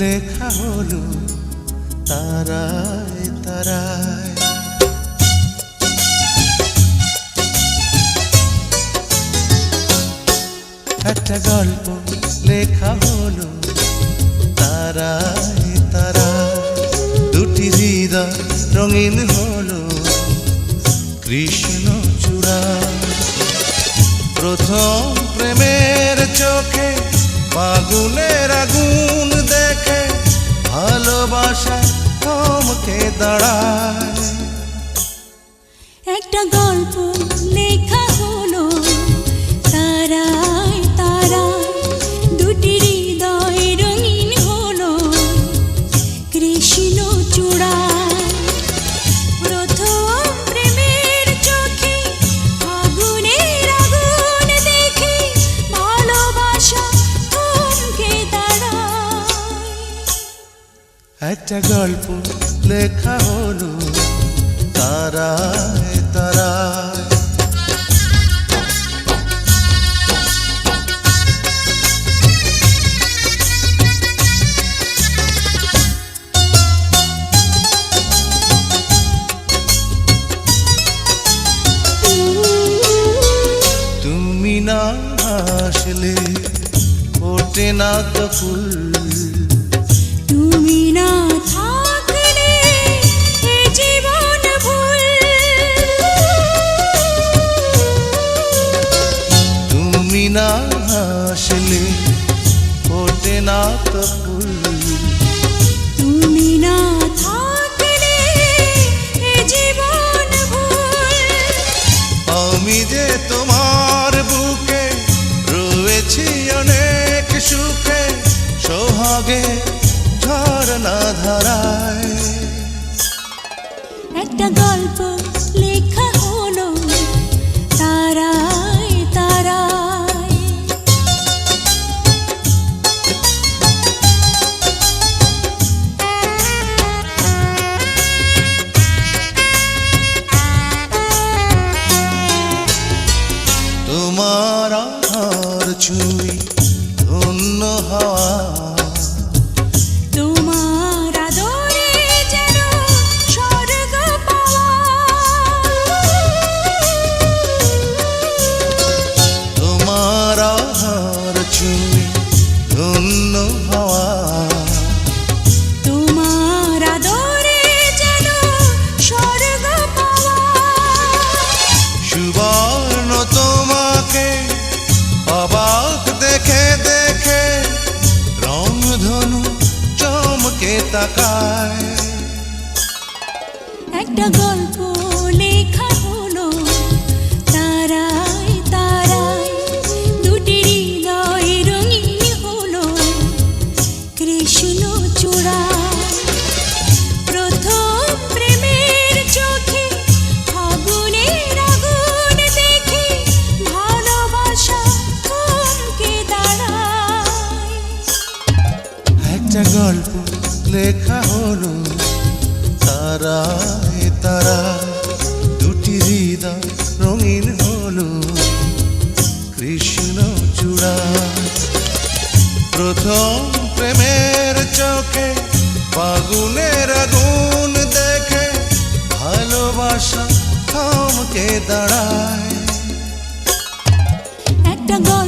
লেখা হলো তারায় তারায়। একটা গল্প লেখা হলো তারায় তারায়। দুটি হৃদয় রঙিন হলো কৃষ্ণচূড়া। প্রথম প্রেমের চোখে ফাগুনের আগুন দেখে ভালোবাসা থমকে দাঁড়ায়। একটা গল্প লেখা হলো তারায় তারায়। দুটি হৃদয় রঙিন হলো কৃষ্ণচূড়া। প্রথম প্রেমের চোখে ফাগুনের আগুন দেখে ভালোবাসা থমকে দাঁড়ায়। একটা গল্প লেখা হলো তারায় তারায়। তুমি না আসলে ফোটে না তো ফুল। তুমি না থাকলে এ জীবন ভুল। তুমি না আসলে ফোটে না তো ফুল। তুমি না থাকলে এ জীবন ভুল। আমি যে তোমার বুকে রয়েছি অনেক সুখে সোহাগে ঝরনা ধারায়। একটা গল্প লেখা হলো তারায় তারায়। তোমার আহার ছুঁই ধন্য হওয়া। তোমার আদরে যেন স্বর্গ পাওয়া। তোমার আহার ছুঁই ধন্য হওয়া। তোমার আদরে যেন স্বর্গ পাওয়া। সুবর্ণ তোমাকে অবাক দেখে দেখে রংধনু চমকে তাকায়। একটা গল্প লেখা হলো তারায় তারায়। দুটি হৃদয় রঙিন হলো কৃষ্ণচূড়া। প্রথম প্রেমের চোখে ফাগুনের আগুন দেখে ভালোবাসা থমকে দাঁড়ায়। একটা গল্প লেখা হলো তারায় তারায়। দুটি হৃদয় রঙিন হলো কৃষ্ণচূড়া। প্রথম প্রেমের চোখে ফাগুনের আগুন দেখে ভালোবাসা থমকে দাঁড়ায়। একটা গল্প